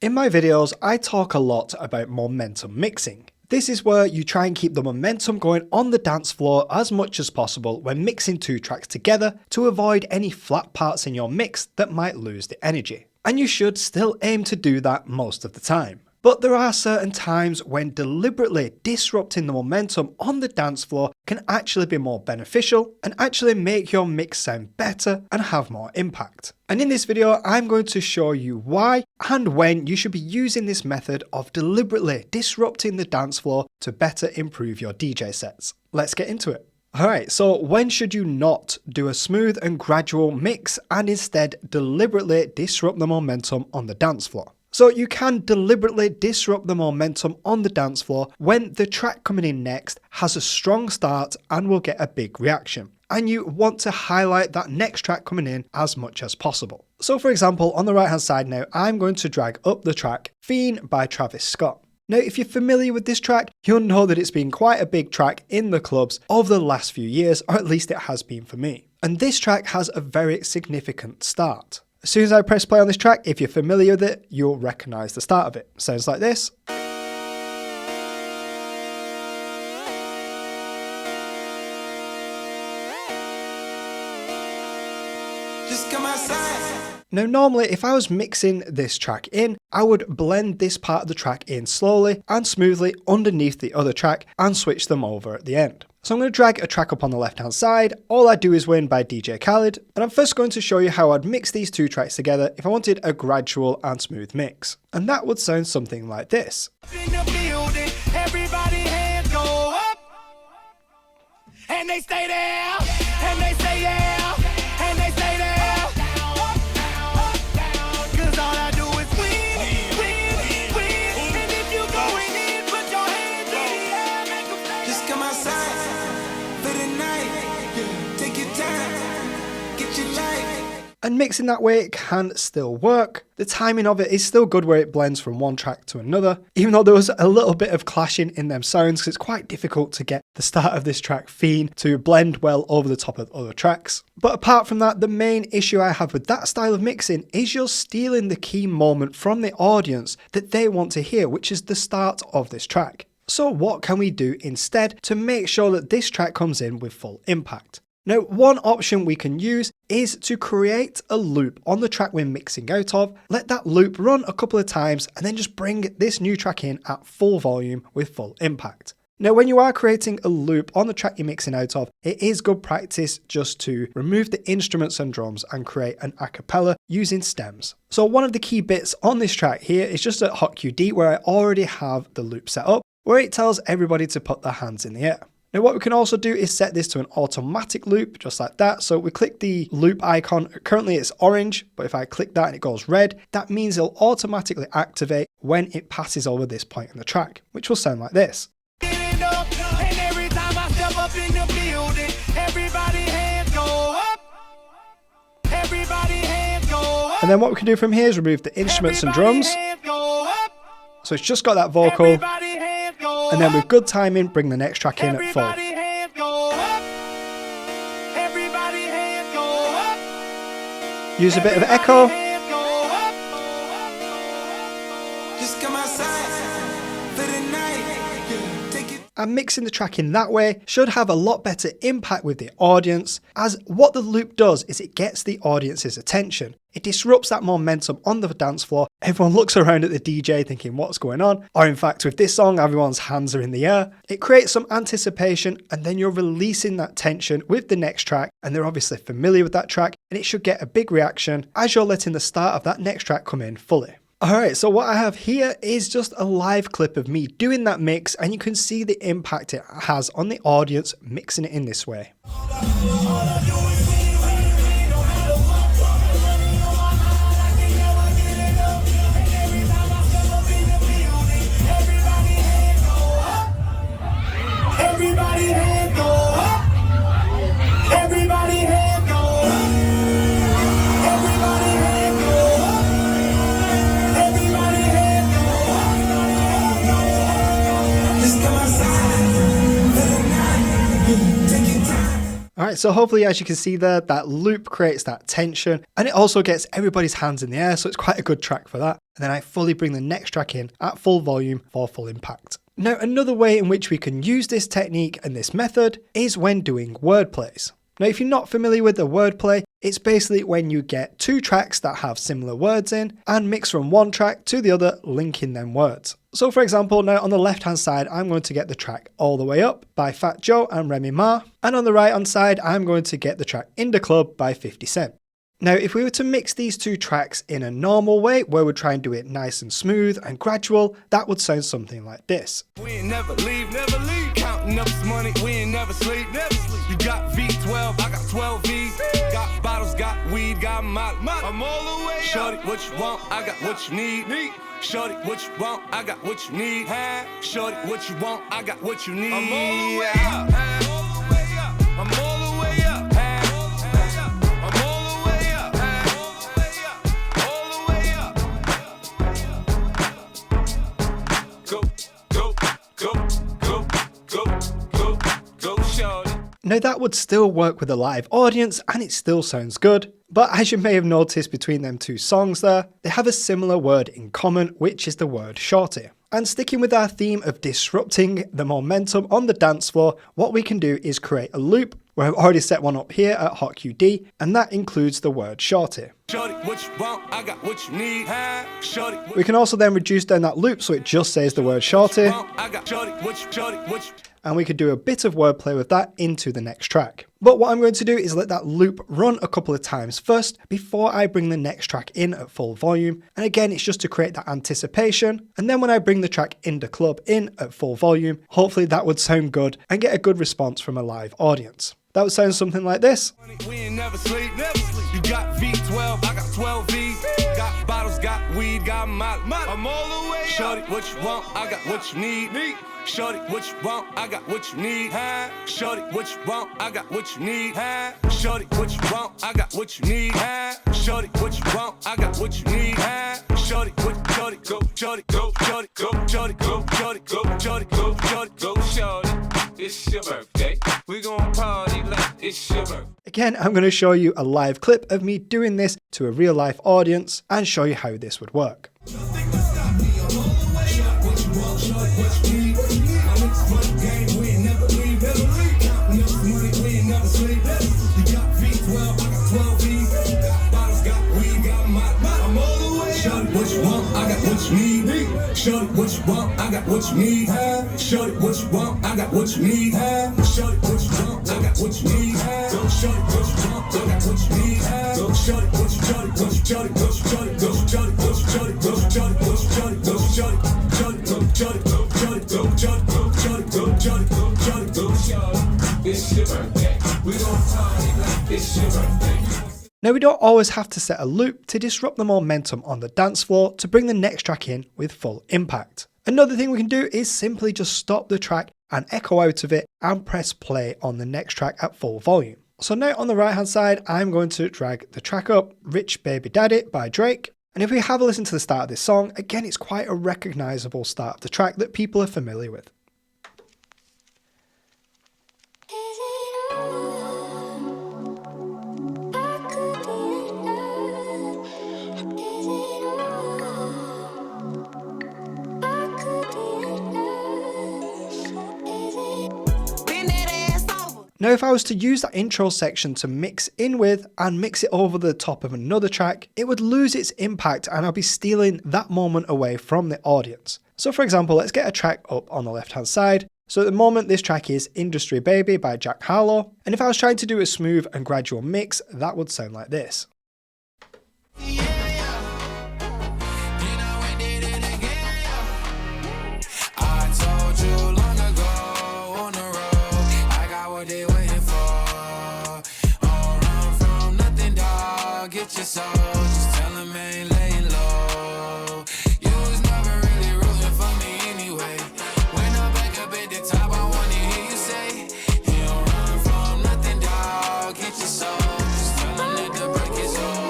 In my videos, I talk a lot about momentum mixing. This is where you try and keep the momentum going on the dance floor as much as possible when mixing two tracks together to avoid any flat parts in your mix that might lose the energy. And you should still aim to do that most of the time. But there are certain times when deliberately disrupting the momentum on the dance floor can actually be more beneficial and actually make your mix sound better and have more impact. And in this video, I'm going to show you why and when you should be using this method of deliberately disrupting the dance floor to better improve your DJ sets. Let's get into it. Alright, so when should you not do a smooth and gradual mix and instead deliberately disrupt the momentum on the dance floor? So you can deliberately disrupt the momentum on the dance floor when the track coming in next has a strong start and will get a big reaction. And you want to highlight that next track coming in as much as possible. So for example, on the right hand side now, I'm going to drag up the track Fiend by Travis Scott. Now, if you're familiar with this track, you'll know that it's been quite a big track in the clubs over the last few years, or at least it has been for me. And this track has a very significant start. As soon as I press play on this track, if you're familiar with it, you'll recognise the start of it. Sounds like this. Just come outside. Now normally if I was mixing this track in, I would blend this part of the track in slowly and smoothly underneath the other track and switch them over at the end. So I'm going to drag a track up on the left hand side, All I Do Is Win by DJ Khaled, and I'm first going to show you how I'd mix these two tracks together if I wanted a gradual and smooth mix. And that would sound something like this. In the building, everybody hands go up. And they stay there. And they stay there. And they stay there. Cause all I do is win, win, win. And if you going in, put your hands in the air, make them stay. Just come outside for the night. Yeah. Take your time. Get your life. And mixing that way can still work. The timing of it is still good where it blends from one track to another, even though there was a little bit of clashing in them sounds because it's quite difficult to get the start of this track Fiend to blend well over the top of other tracks. But apart from that, the main issue I have with that style of mixing is you're stealing the key moment from the audience that they want to hear, which is the start of this track. So what can we do instead to make sure that this track comes in with full impact? Now, one option we can use is to create a loop on the track we're mixing out of, let that loop run a couple of times, and then just bring this new track in at full volume with full impact. Now, when you are creating a loop on the track you're mixing out of, it is good practice just to remove the instruments and drums and create an a cappella using stems. So one of the key bits on this track here is just at Hot QD where I already have the loop set up, where it tells everybody to put their hands in the air. Now what we can also do is set this to an automatic loop, just like that. So we click the loop icon, currently it's orange, but if I click that and it goes red, that means it'll automatically activate when it passes over this point in the track, which will sound like this. And every time I step up in the building, everybody hands go up. Everybody hands go up. And then what we can do from here is remove the instruments and drums. Hands go up. So it's just got that vocal. Everybody hands go And then up. with good timing, bring the next track in at full. Everybody hands go up. Everybody hands go up. Use a bit of echo. Hands go up. Just come outside for the night. Yeah. Take it. And mixing the track in that way should have a lot better impact with the audience, as what the loop does is it gets the audience's attention. It disrupts that momentum on the dance floor. Everyone looks around at the DJ thinking what's going on, or in fact with this song everyone's hands are in the air. It creates some anticipation and then you're releasing that tension with the next track, and they're obviously familiar with that track and it should get a big reaction as you're letting the start of that next track come in fully. Alright, so what I have here is just a live clip of me doing that mix, and you can see the impact it has on the audience mixing it in this way. Everybody hands go up. Everybody hands go up. Everybody hands go up. Everybody hands go up. Just come outside for the night. Take your time. Alright, so hopefully as you can see there, that loop creates that tension and it also gets everybody's hands in the air, so it's quite a good track for that. And then I fully bring the next track in at full volume for full impact. Now another way in which we can use this technique and this method is when doing word plays. Now if you're not familiar with the wordplay, it's basically when you get two tracks that have similar words in and mix from one track to the other, linking them words. So for example, now on the left hand side, I'm going to get the track All The Way Up by Fat Joe and Remy Ma, and on the right hand side, I'm going to get the track In The Club by 50 Cent. Now, if we were to mix these two tracks in a normal way, where we try and do it nice and smooth and gradual, that would sound something like this. We ain't never leave, counting up this money, we ain't never sleep, You got V12, I got 12 V's, got bottles, got weed, got my, I'm all the way up. Shorty, what you want, I got what you need. Shorty, what you want, I got what you need. Shorty, what you want, I got what you need. I'm all the way up, I'm all the way up. Now that would still work with a live audience and it still sounds good, but as you may have noticed between them two songs there, they have a similar word in common, which is the word shorty. And sticking with our theme of disrupting the momentum on the dance floor, what we can do is create a loop where I've already set one up here at Hot QD, and that includes the word shorty. Shorty, what you want, I got what you need. Shorty, we can also then reduce down that loop so it just says the word shorty. And we could do a bit of wordplay with that into the next track. But what I'm going to do is let that loop run a couple of times first before I bring the next track in at full volume. And again, it's just to create that anticipation. And then when I bring the track In The Club in at full volume, hopefully that would sound good and get a good response from a live audience. That would sound something like this. We ain't never sleep, You got V12, I got 12 V's, got bottles, got weed, got my, I'm all the way up. Shorty, what you want, I got what you need. Shorty, what you want, I got what you need. Shorty, what you want, I got what you need. Shorty, what you want, I got what you need. Shorty, what you want, I got what you need. Shorty, what, shorty, go, shorty, go, shorty, go, shorty, go, shorty, go, shorty, go, shorty, go, shorty. It's your birthday. We gon' party like it's your birthday. Again, I'm going to show you a live clip of me doing this to a real life audience and show you how this would work. What you want, I got what you need. Shorty, what you want, I got what you need. Shorty, what you want, I got what you need. Shorty, what you want, I got what you need. Go, shorty, what you want, I got what you need. Go, shorty, what you, shorty, what you, shorty, go, shorty, go, shorty, go, shorty, go, shorty, go, shorty, go, shorty, shorty, go, shorty, go, shorty, go, shorty, go, shorty, go, shorty, go, shorty, go, shorty. It's your birthday. We gon' party like it's your birthday. Now we don't always have to set a loop to disrupt the momentum on the dance floor to bring the next track in with full impact. Another thing we can do is simply just stop the track and echo out of it and press play on the next track at full volume. So now on the right hand side, I'm going to drag the track up, Rich Baby Daddy by Drake. And if we have a listen to the start of this song, again, it's quite a recognizable start of the track that people are familiar with. Now if I was to use that intro section to mix in with and mix it over the top of another track, it would lose its impact and I'll be stealing that moment away from the audience. So for example, let's get a track up on the left hand side. So at the moment this track is Industry Baby by Jack Harlow, and if I was trying to do a smooth and gradual mix, that would sound like this. So just tell him I ain't laying low. You was never really rooting for me anyway. When I'm back up at the top, I wanna hear you say, you don't run from nothing, dog. Get your soul. Just tell him that the break is over.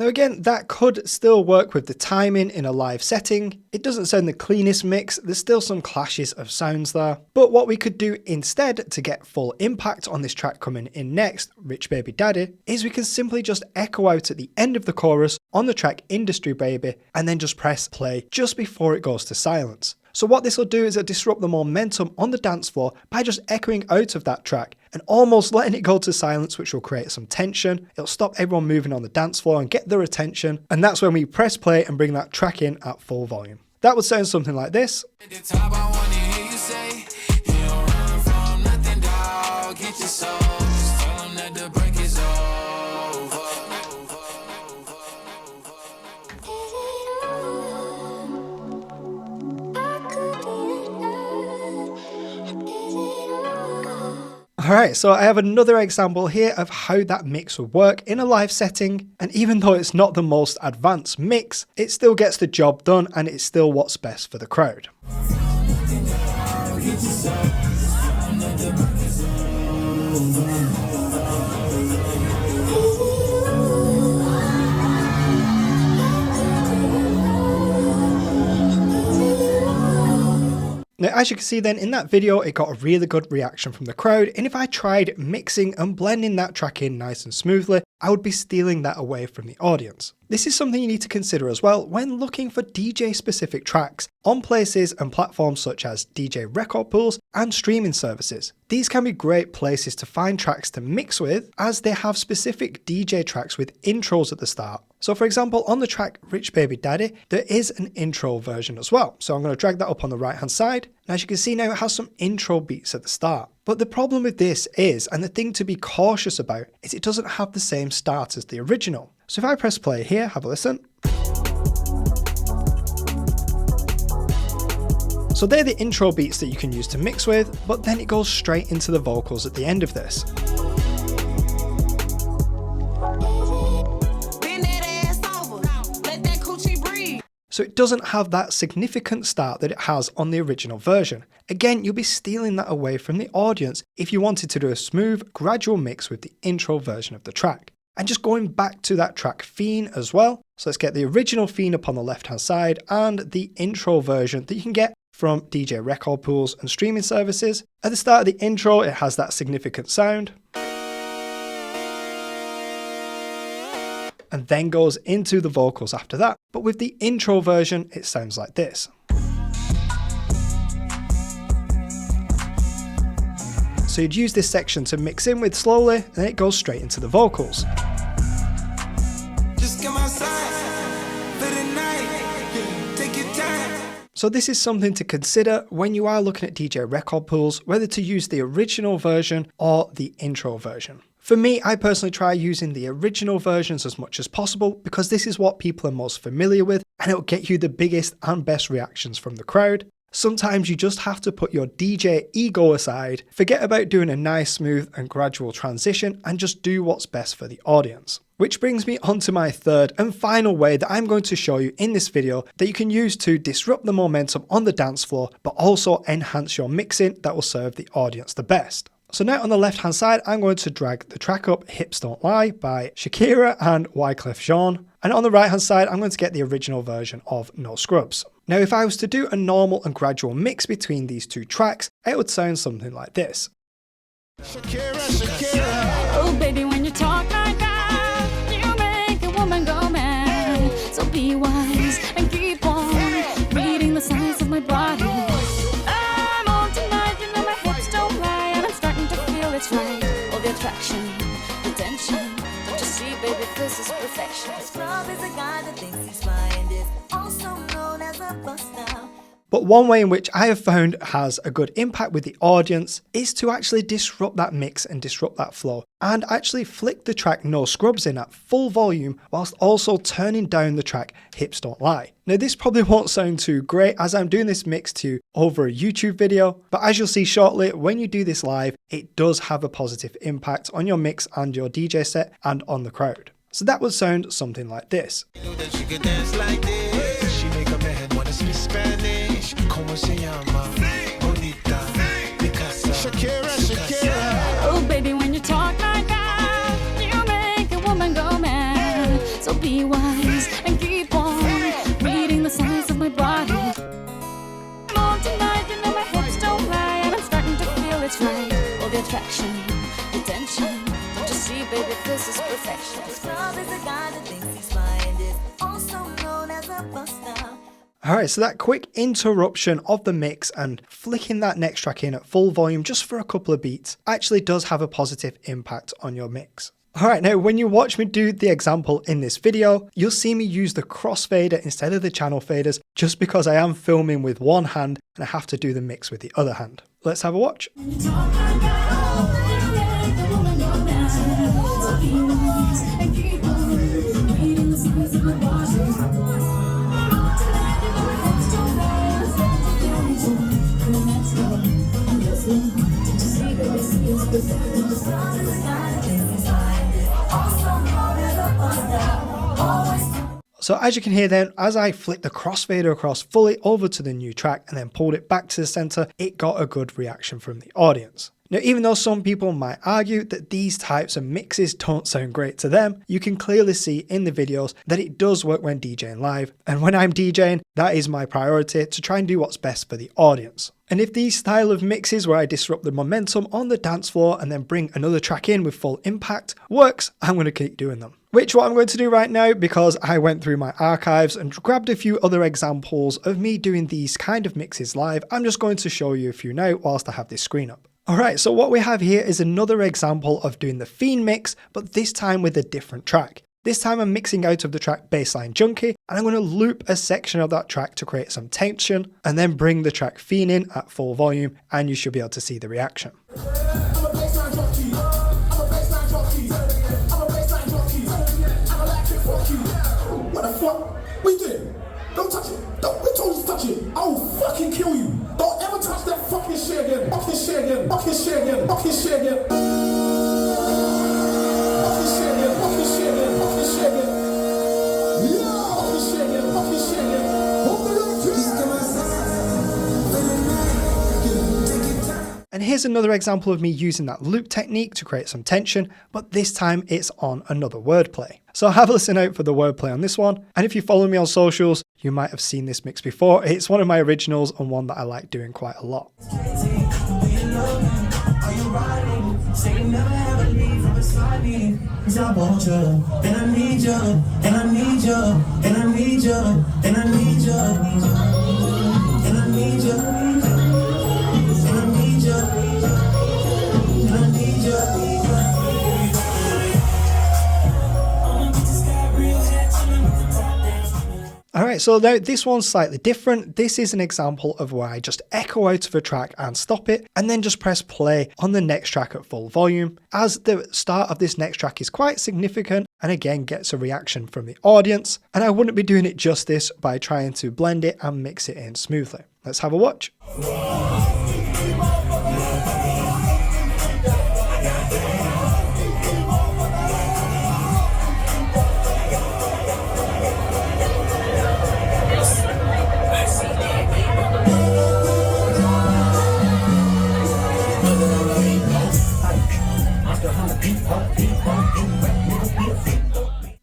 Now again, that could still work with the timing in a live setting. It doesn't sound the cleanest mix, there's still some clashes of sounds there. But what we could do instead to get full impact on this track coming in next, Rich Baby Daddy, is we can simply just echo out at the end of the chorus on the track Industry Baby and then just press play just before it goes to silence. So what this will do is it'll disrupt the momentum on the dance floor by just echoing out of that track and almost letting it go to silence, which will create some tension. It'll stop everyone moving on the dance floor and get their attention. And that's when we press play and bring that track in at full volume. That would sound something like this. Alright, so I have another example here of how that mix would work in a live setting, and even though it's not the most advanced mix, it still gets the job done and it's still what's best for the crowd. Now, as you can see then in that video, it got a really good reaction from the crowd, and if I tried mixing and blending that track in nice and smoothly, I would be stealing that away from the audience. This is something you need to consider as well when looking for DJ specific tracks on places and platforms such as DJ record pools and streaming services. These can be great places to find tracks to mix with, as they have specific DJ tracks with intros at the start. So for example, on the track Rich Baby Daddy, there is an intro version as well. So I'm going to drag that up on the right hand side. And as you can see now, it has some intro beats at the start. But the problem with this is, and the thing to be cautious about, is it doesn't have the same start as the original. So if I press play here, have a listen. So they're the intro beats that you can use to mix with, but then it goes straight into the vocals at the end of this. So it doesn't have that significant start that it has on the original version. Again, you'll be stealing that away from the audience if you wanted to do a smooth, gradual mix with the intro version of the track. And just going back to that track Fiend as well. So let's get the original Fiend up on the left hand side and the intro version that you can get from DJ record pools and streaming services. At the start of the intro, it has that significant sound. And then goes into the vocals after that. But with the intro version, it sounds like this. So you'd use this section to mix in with slowly, and then it goes straight into the vocals. Just come outside for the night. Yeah, take your time. So this is something to consider when you are looking at DJ record pools, whether to use the original version or the intro version. For me, I personally try using the original versions as much as possible because this is what people are most familiar with and it'll get you the biggest and best reactions from the crowd. Sometimes you just have to put your DJ ego aside, forget about doing a nice, smooth and gradual transition and just do what's best for the audience. Which brings me on to my third and final way that I'm going to show you in this video that you can use to disrupt the momentum on the dance floor, but also enhance your mixing that will serve the audience the best. So now on the left hand side, I'm going to drag the track up Hips Don't Lie by Shakira and Wyclef Jean. And on the right hand side, I'm going to get the original version of No Scrubs. Now if I was to do a normal and gradual mix between these two tracks, it would sound something like this. Shakira, Shakira. Oh baby, when you talk like that, you make a woman go mad. So be wise and keep on reading the signs of my body. I'm on tonight, you know my hips don't lie, and I'm starting to feel it's right. All the attraction, the tension. Don't you see, baby, this is perfection. Scrub is a guy that thinks he's fine, is also known as a buster. But one way in which I have found has a good impact with the audience is to actually disrupt that mix and disrupt that flow and actually flick the track No Scrubs in at full volume whilst also turning down the track Hips Don't Lie. Now this probably won't sound too great as I'm doing this mix to over a YouTube video, but as you'll see shortly, when you do this live, it does have a positive impact on your mix and your DJ set and on the crowd. So that would sound something like this. Oh baby, when you talk like that, you make a woman go mad. So be be wise and keep on reading the signs of my body. I'm on tonight, you know my hips don't lie, and I'm starting to feel it's right. All the attraction, the tension. Don't you see, baby, this is perfection. Love is a guy that thinks he's fine, is also known as a buster. Alright, so that quick interruption of the mix and flicking that next track in at full volume just for a couple of beats actually does have a positive impact on your mix. Alright, now when you watch me do the example in this video, you'll see me use the crossfader instead of the channel faders just because I am filming with one hand and I have to do the mix with the other hand. Let's have a watch. So as you can hear then, as I flicked the crossfader across fully over to the new track and then pulled it back to the center, it got a good reaction from the audience. Now, even though some people might argue that these types of mixes don't sound great to them, you can clearly see in the videos that it does work when DJing live. And when I'm DJing, that is my priority, to try and do what's best for the audience. And if these style of mixes where I disrupt the momentum on the dance floor and then bring another track in with full impact works, I'm going to keep doing them. Which what I'm going to do right now, because I went through my archives and grabbed a few other examples of me doing these kind of mixes live. I'm just going to show you a few now whilst I have this screen up. Alright, so what we have here is another example of doing the Fiend mix, but this time with a different track. This time I'm mixing out of the track Bassline Junkie, and I'm going to loop a section of that track to create some tension, and then bring the track Fiend in at full volume, and you should be able to see the reaction. What the fuck? What you doing? Don't touch it. We told you to touch it. I will fucking kill you. Don't ever touch that fucking shit again. Fucking shit again. Fucking shit again. Fucking shit again. Fucking shit again. Fucking shit again. Fucking shit again. Yeah. Fucking shit again. Fucking shit again. Hold the road to And here's another example of me using that loop technique to create some tension, but this time it's on another wordplay. So have a listen out for the wordplay on this one, and if you follow me on socials, you might have seen this mix before. It's one of my originals and one that I like doing quite a lot. Alright, so now this one's slightly different. This is an example of where I just echo out of a track and stop it, and then just press play on the next track at full volume, as the start of this next track is quite significant and again gets a reaction from the audience, and I wouldn't be doing it justice by trying to blend it and mix it in smoothly. Let's have a watch.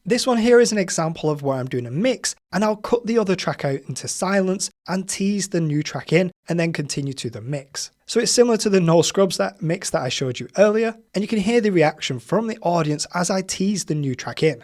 This one here is an example of where I'm doing a mix, and I'll cut the other track out into silence and tease the new track in and then continue to the mix. So it's similar to the No Scrubs that mix that I showed you earlier, and you can hear the reaction from the audience as I tease the new track in.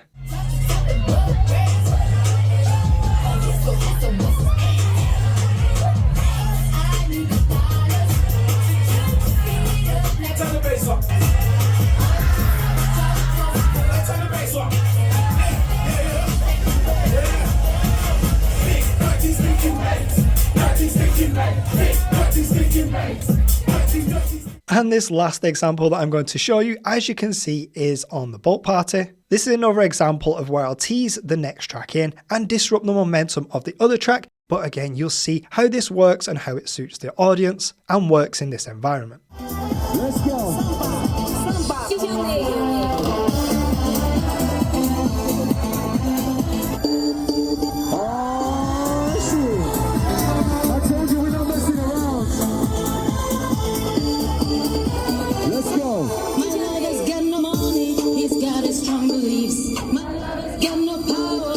And this last example that I'm going to show you, as you can see, is on the Boat Party. This is another example of where I'll tease the next track in and disrupt the momentum of the other track, but again, you'll see how this works and how it suits the audience and works in this environment. Let's go. My lover's got no money, he's got his strong beliefs. My lover's got no power,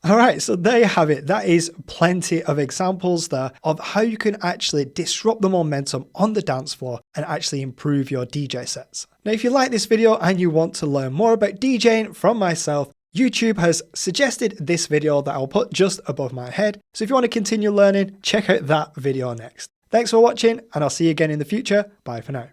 Alright, so there you have it. That is plenty of examples there of how you can actually disrupt the momentum on the dance floor and actually improve your DJ sets. Now, if you like this video and you want to learn more about DJing from myself, YouTube has suggested this video that I'll put just above my head. So if you want to continue learning, check out that video next. Thanks for watching, and I'll see you again in the future. Bye for now.